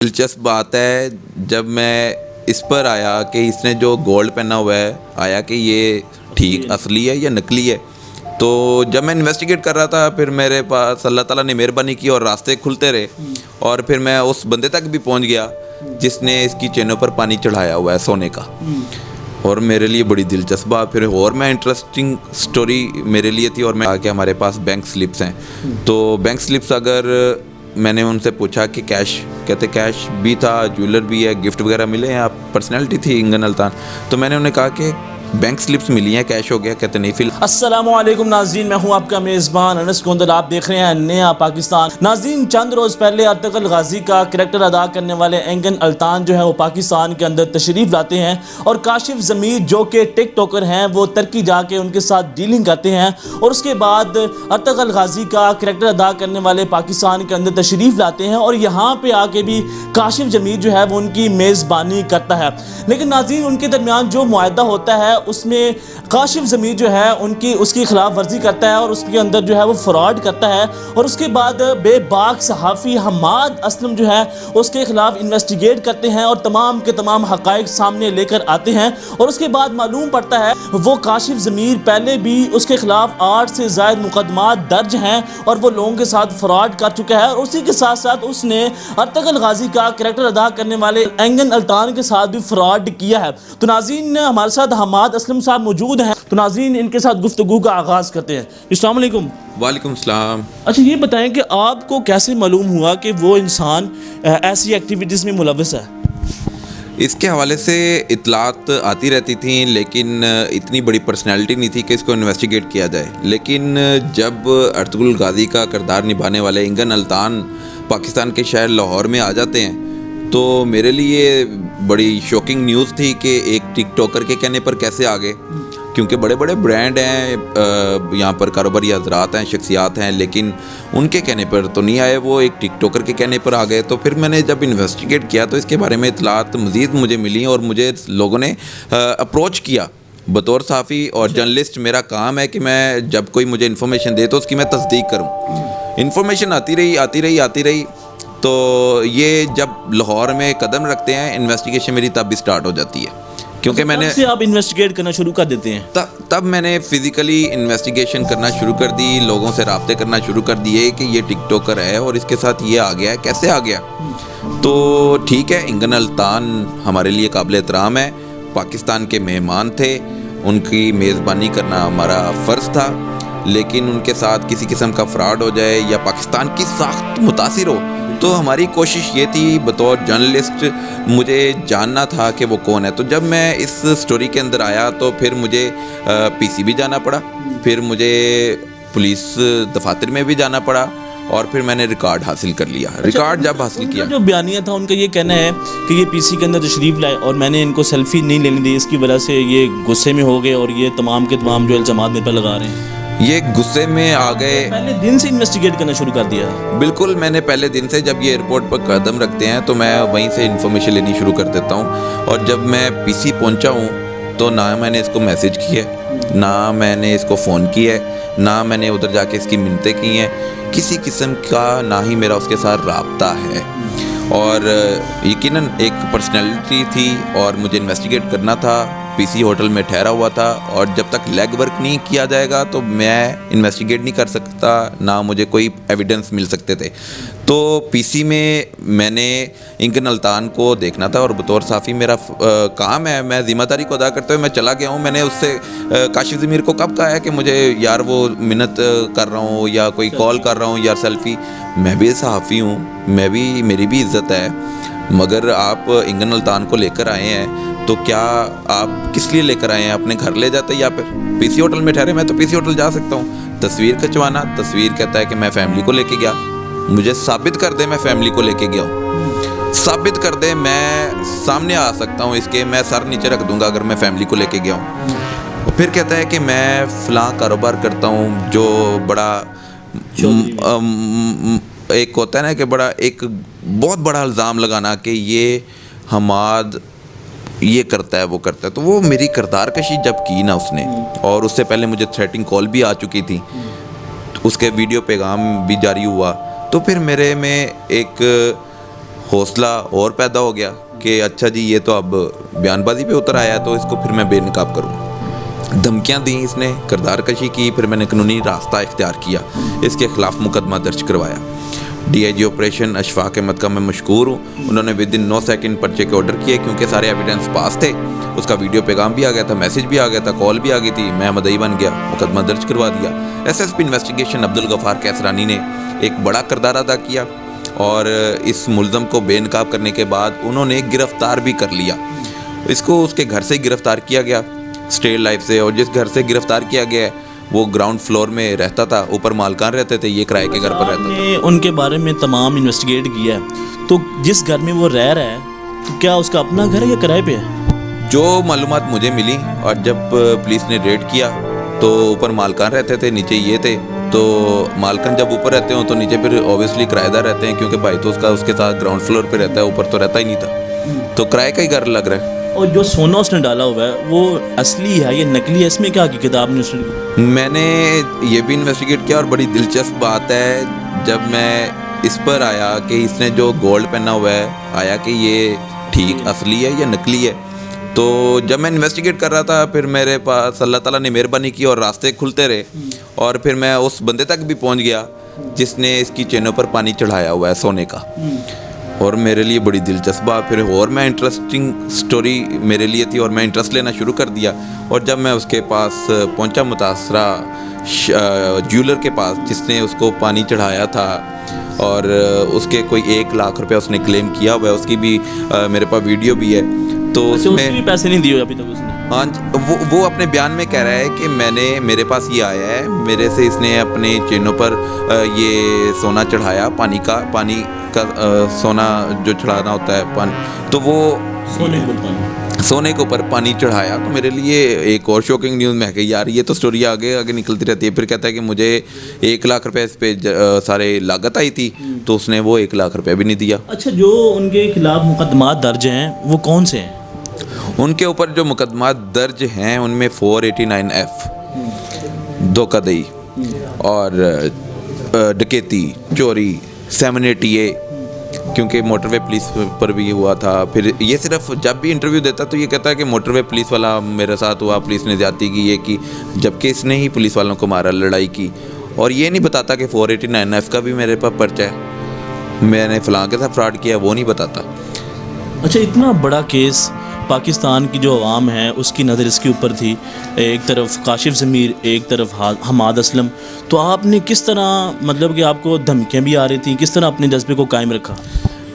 دلچسپ بات ہے جب میں اس پر آیا کہ اس نے جو گولڈ پہنا ہوا ہے آیا کہ یہ ٹھیک اصلی ہے یا نکلی ہے. تو جب میں انویسٹیگیٹ کر رہا تھا پھر میرے پاس اللہ تعالیٰ نے مہربانی کی اور راستے کھلتے رہے اور پھر میں اس بندے تک بھی پہنچ گیا جس نے اس کی چینوں پر پانی چڑھایا ہوا ہے سونے کا. اور میرے لیے بڑی دلچسپ بات پھر اور میں انٹرسٹنگ سٹوری میرے لیے تھی. اور میں کہ ہمارے پاس بینک سلپس ہیں تو بینک سلپس اگر میں نے ان سے پوچھا کہ کیش, کہتے کیش بھی تھا, جویلر بھی ہے, گفٹ وغیرہ ملے ہیں, آپ پرسنالٹی تھی انگن الطان. تو میں نے انہیں کہا کہ بینک سلپس ملی ہیں, کیش ہو گیا, کہتے نہیں فی الحال. السلام علیکم ناظرین, میں ہوں آپ کا میزبان انس گوندل, آپ دیکھ رہے ہیں نیا پاکستان. ناظرین, چند روز پہلے ارطغرل غازی کا کریکٹر ادا کرنے والے انگن الطان جو ہیں وہ پاکستان کے اندر تشریف لاتے ہیں اور کاشف ضمیر جو کہ ٹک ٹاکر ہیں وہ ترکی جا کے ان کے ساتھ ڈیلنگ کرتے ہیں اور اس کے بعد ارطغرل غازی کا کریکٹر ادا کرنے والے پاکستان کے اندر تشریف لاتے ہیں اور یہاں پہ آ کے بھی کاشف ضمیر جو ہے وہ ان کی میزبانی کرتا ہے. لیکن ناظرین, ان کے درمیان جو معاہدہ ہوتا ہے اس میں کاشف ضمیر جو ہے اس کی خلاف ورزی کرتا ہے اور اس کے اندر جو ہے وہ فراڈ کرتا ہے اور اس کے بعد بے باک صحافی حماد اسلم جو ہے اس کے خلاف انویسٹیگیٹ کرتے ہیں اور تمام کے تمام حقائق سامنے لے کر آتے ہیں اور اس کے بعد معلوم پڑتا ہے وہ کاشف ضمیر پہلے بھی اس کے خلاف 8 سے زائد مقدمات درج ہیں اور وہ لوگوں کے ساتھ فراڈ کر چکا ہے اور اسی کے ساتھ ساتھ اس نے ارطغرل غازی کا کریکٹر ادا کرنے والے انگن الطان کے ساتھ بھی فراڈ کیا ہے. تو ناظرین, ہمارے ساتھ حماد اسلم صاحب موجود ہیں. تو ناظرین, ان کے ساتھ گفتگو کا آغاز کرتے ہیں. السلام علیکم. وعلیکم السلام. اچھا, یہ بتائیں کہ آپ کو کیسے معلوم ہوا کہ وہ انسان ایسی ایکٹیویٹیز میں ملوث ہے؟ اس کے حوالے سے اطلاعات آتی رہتی تھیں لیکن اتنی بڑی پرسنالٹی نہیں تھی کہ اس کو انویسٹیگیٹ کیا جائے. لیکن جب ارطغرل غازی کا کردار نبھانے والے انگن الطان پاکستان کے شہر لاہور میں آ جاتے ہیں تو میرے لیے بڑی شوکنگ نیوز تھی کہ ایک ٹک ٹاکر کے کہنے پر کیسے آ گئے, کیونکہ بڑے بڑے برانڈ ہیں یہاں پر, کاروباری حضرات ہیں, شخصیات ہیں, لیکن ان کے کہنے پر تو نہیں آئے, وہ ایک ٹک ٹاکر کے کہنے پر آ گئے. تو پھر میں نے جب انویسٹیگیٹ کیا تو اس کے بارے میں اطلاعات مزید مجھے ملیں اور مجھے لوگوں نے اپروچ کیا. بطور صحافی اور جرنلسٹ میرا کام ہے کہ میں جب کوئی مجھے انفارمیشن دے تو اس کی میں تصدیق کروں. انفارمیشن آتی رہی تو یہ جب لاہور میں قدم رکھتے ہیں انویسٹیگیشن میری تب بھی سٹارٹ ہو جاتی ہے, کیونکہ میں نے آپ انویسٹیگیٹ کرنا شروع کر دیتے ہیں. تب میں نے فزیکلی انویسٹیگیشن کرنا شروع کر دی, لوگوں سے رابطے کرنا شروع کر دیے کہ یہ ٹک ٹاکر ہے اور اس کے ساتھ یہ آ گیا ہے, کیسے آ گیا. تو ٹھیک ہے, انگن الطان ہمارے لیے قابل احترام ہے, پاکستان کے مہمان تھے, ان کی میزبانی کرنا ہمارا فرض تھا. لیکن ان کے ساتھ کسی قسم کا فراڈ ہو جائے یا پاکستان کی ساخت متاثر ہو تو ہماری کوشش یہ تھی بطور جرنلسٹ مجھے جاننا تھا کہ وہ کون ہے. تو جب میں اس سٹوری کے اندر آیا تو پھر مجھے پی سی بھی جانا پڑا, پھر مجھے پولیس دفاتر میں بھی جانا پڑا اور پھر میں نے ریکارڈ حاصل کر لیا. ریکارڈ جب حاصل کیا, جو بیانیہ تھا ان کا یہ کہنا ہے کہ یہ پی سی کے اندر تشریف لائے اور میں نے ان کو سیلفی نہیں لینے دی, اس کی وجہ سے یہ غصے میں ہو گئے اور یہ تمام کے تمام جو الزامات میرے پر لگا رہے ہیں. یہ غصے میں آ گئے. پہلے دن سے انویسٹیگیٹ کرنا شروع کر دیا. بالکل, میں نے پہلے دن سے جب یہ ایئرپورٹ پر قدم رکھتے ہیں تو میں وہیں سے انفارمیشن لینی شروع کر دیتا ہوں. اور جب میں پی سی پہنچا ہوں تو نہ میں نے اس کو میسج کیا ہے, نہ میں نے اس کو فون کیا ہے, نہ میں نے ادھر جا کے اس کی منتیں کی ہیں, کسی قسم کا نہ ہی میرا اس کے ساتھ رابطہ ہے. اور یقیناً ایک پرسنالٹی تھی اور مجھے انویسٹیگیٹ کرنا تھا, پی سی ہوٹل میں ٹھہرا ہوا تھا اور جب تک لیگ ورک نہیں کیا جائے گا تو میں انویسٹیگیٹ نہیں کر سکتا, نہ مجھے کوئی ایویڈنس مل سکتے تھے. تو پی سی میں نے انگن الطان کو دیکھنا تھا اور بطور صحافی میرا کام ہے, میں ذمہ داری کو ادا کرتے ہوئے میں چلا گیا ہوں. میں نے اس سے کاشف ضمیر کو کب کہا ہے کہ مجھے یار وہ منت کر رہا ہوں یا کوئی کال کر رہا ہوں یا سیلفی, میں بھی صحافی ہوں, میری بھی عزت ہے, مگر آپ انگن الطان کو لے کر آئے ہیں تو کیا آپ کس لیے لے کر آئے ہیں, اپنے گھر لے جاتے یا پھر پی سی ہوٹل میں ٹھہرے, میں تو پی سی ہوٹل جا سکتا ہوں. تصویر کھنچوانا, تصویر کہتا ہے کہ میں فیملی کو لے کے گیا, مجھے ثابت کر دے میں فیملی کو لے کے گیا ہوں, ثابت کر دے, میں سامنے آ سکتا ہوں اس کے, میں سر نیچے رکھ دوں گا اگر میں فیملی کو لے کے گیا ہوں. پھر کہتا ہے کہ میں فلاں کاروبار کرتا ہوں جو بڑا ایک ہوتا ہے نا کہ بڑا ایک بہت بڑا الزام لگانا کہ یہ حماد یہ کرتا ہے وہ کرتا ہے. تو وہ میری کردار کشی جب کی نا اس نے, اور اس سے پہلے مجھے تھریٹنگ کال بھی آ چکی تھی, اس کے ویڈیو پیغام بھی جاری ہوا, تو پھر میرے میں ایک حوصلہ اور پیدا ہو گیا کہ اچھا جی یہ تو اب بیان بازی پہ اتر آیا تو اس کو پھر میں بے نقاب کروں. دھمکیاں دیں اس نے, کردار کشی کی, پھر میں نے قانونی راستہ اختیار کیا, اس کے خلاف مقدمہ درج کروایا. D I G operation Ashfaq Ahmed کا میں مشکور ہوں, انہوں نے ود ان 9 سیکنڈ پرچے کے آرڈر کیے کیونکہ سارے ایویڈنس پاس تھے. اس کا ویڈیو پیغام بھی آ گیا تھا, میسیج بھی آ گیا تھا, کال بھی آ گئی تھی, میں مدعی بن گیا, مقدمہ درج کروا دیا. S S P investigation Abdul Ghaffar Kaisrani نے ایک بڑا کردار ادا کیا اور اس ملزم کو بے نقاب کرنے کے بعد انہوں نے گرفتار بھی کر لیا. اس کو اس کے گھر سے گرفتار کیا گیا, اسٹیٹ لائف سے, اور جس گھر سے گرفتار کیا گیا ہے وہ گراؤنڈ فلور میں رہتا تھا, اوپر مالکان رہتے تھے, یہ کرائے کے گھر پر رہتا تھا. ان کے بارے میں تمام انویسٹیگیٹ کیا ہے, تو جس گھر میں وہ رہ رہا ہے تو کیا اس کا اپنا گھر ہے یا کرائے پہ ہے؟ جو معلومات مجھے ملی, اور جب پولیس نے ریڈ کیا تو اوپر مالکان رہتے تھے, نیچے یہ تھے. تو مالکان جب اوپر رہتے ہوں تو نیچے پھر اوبیسلی کرایہ دار رہتے ہیں, کیونکہ بھائی تو اس کے ساتھ گراؤنڈ فلور پہ رہتا ہے, اوپر تو رہتا ہی نہیں تھا, تو کرائے کا ہی گھر لگ رہا ہے. اور جو سونا اس نے ڈالا ہوا ہے وہ اصلی ہے یا نقلی ہے, اس میں کیا حقیقت آپ نے میں نے یہ بھی انویسٹیگیٹ کیا, اور بڑی دلچسپ بات ہے, جب میں اس پر آیا کہ اس نے جو گولڈ پہنا ہوا ہے آیا کہ یہ ٹھیک اصلی ہے یا نقلی ہے, تو جب میں انویسٹیگیٹ کر رہا تھا پھر میرے پاس اللہ تعالیٰ نے مہربانی کی اور راستے کھلتے رہے, اور پھر میں اس بندے تک بھی پہنچ گیا جس نے اس کی چینوں پر پانی چڑھایا ہوا ہے سونے کا. اور میرے لیے بڑی دلچسپ بات, پھر اور میں انٹرسٹنگ سٹوری میرے لیے تھی اور میں انٹرسٹ لینا شروع کر دیا. اور جب میں اس کے پاس پہنچا, متاثرہ جیولر کے پاس جس نے اس کو پانی چڑھایا تھا, اور اس کے کوئی 1 لاکھ روپے اس نے کلیم کیا ہوا ہے, اس کی بھی میرے پاس ویڈیو بھی ہے. تو اس میں بھی پیسے نہیں دیے ابھی تک اس نے. ہاں, وہ اپنے بیان میں کہہ رہا ہے کہ میرے پاس یہ آیا ہے, میرے سے اس نے اپنے چینوں پر یہ سونا چڑھایا, پانی کا سونا جو چڑھانا ہوتا ہے پانی, تو وہ سونے کے اوپر پانی چڑھایا. تو میرے لیے ایک اور شوکنگ نیوز میں ہے کہ یار یہ تو سٹوری آگے نکلتی رہتی ہے. پھر کہتا ہے کہ مجھے 1 لاکھ روپے اس پہ سارے لاگت آئی تھی, تو اس نے وہ 1 لاکھ روپے بھی نہیں دیا. اچھا, جو ان کے خلاف مقدمات درج ہیں وہ کون سے ہیں؟ ان کے اوپر جو مقدمات درج ہیں ان میں 489F دھوکہ دہی اور ڈکیتی, چوری, 780A کیونکہ موٹر وے پولیس پر بھی ہوا تھا. پھر یہ صرف جب بھی انٹرویو دیتا تو یہ کہتا ہے کہ موٹر وے پولیس والا میرے ساتھ ہوا, پولیس نے زیادتی کی, یہ کی, جبکہ اس نے ہی پولیس والوں کو مارا, لڑائی کی, اور یہ نہیں بتاتا کہ 489F کا بھی میرے پاس پرچہ ہے, میں نے فلاں کے ساتھ فراڈ کیا, وہ نہیں بتاتا. اچھا, اتنا بڑا کیس, پاکستان کی جو عوام ہے اس کی نظر اس کے اوپر تھی, ایک طرف کاشف ضمیر, ایک طرف حماد اسلم, تو آپ نے کس طرح, مطلب کہ آپ کو دھمکیاں بھی آ رہی تھیں, کس طرح اپنے جذبے کو قائم رکھا؟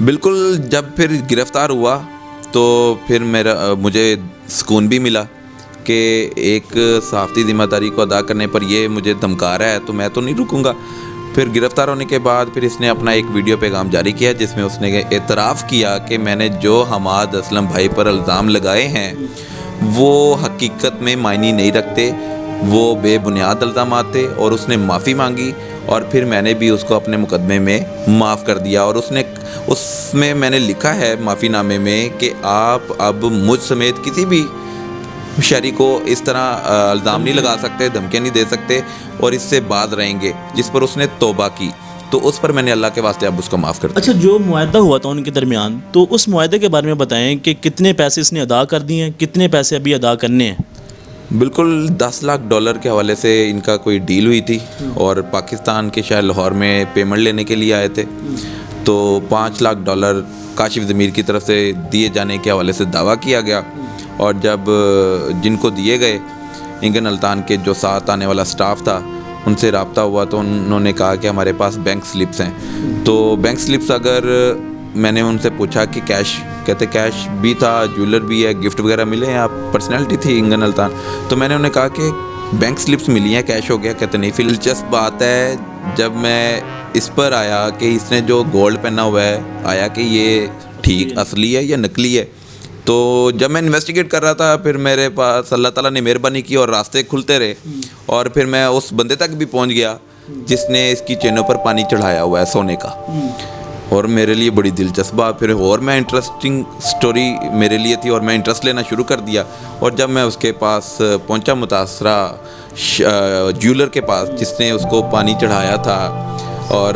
بالکل, جب پھر گرفتار ہوا تو پھر مجھے سکون بھی ملا کہ ایک صحافتی ذمہ داری کو ادا کرنے پر یہ مجھے دھمکا رہا ہے تو میں تو نہیں رکوں گا. پھر گرفتار ہونے کے بعد پھر اس نے اپنا ایک ویڈیو پیغام جاری کیا جس میں اس نے اعتراف کیا کہ میں نے جو حماد اسلم بھائی پر الزام لگائے ہیں وہ حقیقت میں معنی نہیں رکھتے, وہ بے بنیاد الزامات تھے, اور اس نے معافی مانگی, اور پھر میں نے بھی اس کو اپنے مقدمے میں معاف کر دیا. اور اس میں میں نے لکھا ہے معافی نامے میں کہ آپ اب مجھ سمیت کسی بھی شہری کو اس طرح الزام نہیں لگا سکتے, دھمکیاں نہیں دے سکتے, اور اس سے باز رہیں گے. جس پر اس نے توبہ کی تو اس پر میں نے اللہ کے واسطے اب اس کو معاف کر دیا. اچھا, جو معاہدہ ہوا تھا ان کے درمیان, تو اس معاہدے کے بارے میں بتائیں کہ کتنے پیسے اس نے ادا کر دیے ہیں, کتنے پیسے ابھی ادا کرنے ہیں؟ بالکل $10 لاکھ کے حوالے سے ان کا کوئی ڈیل ہوئی تھی, اور پاکستان کے شہر لاہور میں پیمنٹ لینے کے لیے آئے تھے, تو $5 لاکھ کاشف ضمیر کی طرف سے دیے جانے کے حوالے سے دعویٰ کیا گیا. اور جب جن کو دیے گئے, انگن التان کے جو ساتھ آنے والا سٹاف تھا, ان سے رابطہ ہوا تو انہوں نے کہا کہ ہمارے پاس بینک سلپس ہیں. تو بینک سلپس اگر میں نے ان سے پوچھا کہ کیش, کہتے کیش بھی تھا, جیولر بھی ہے, گفٹ وغیرہ ملے ہیں, آپ پرسنالٹی تھی انگن التان. تو میں نے انہیں کہا کہ بینک سلپس ملی ہیں, کیش ہو گیا, کہتے نہیں. پھر دلچسپ بات ہے, جب میں اس پر آیا کہ اس نے جو گولڈ پہنا ہوا ہے آیا کہ یہ ٹھیک اصلی ہے یا نقلی ہے, تو جب میں انویسٹیگیٹ کر رہا تھا پھر میرے پاس اللہ تعالیٰ نے مہربانی کی اور راستے کھلتے رہے, اور پھر میں اس بندے تک بھی پہنچ گیا جس نے اس کی چینوں پر پانی چڑھایا ہوا ہے سونے کا. اور میرے لیے بڑی دلچسپ بات, پھر اور میں انٹرسٹنگ سٹوری میرے لیے تھی اور میں انٹرسٹ لینا شروع کر دیا. اور جب میں اس کے پاس پہنچا, متاثرہ جیولر کے پاس جس نے اس کو پانی چڑھایا تھا, اور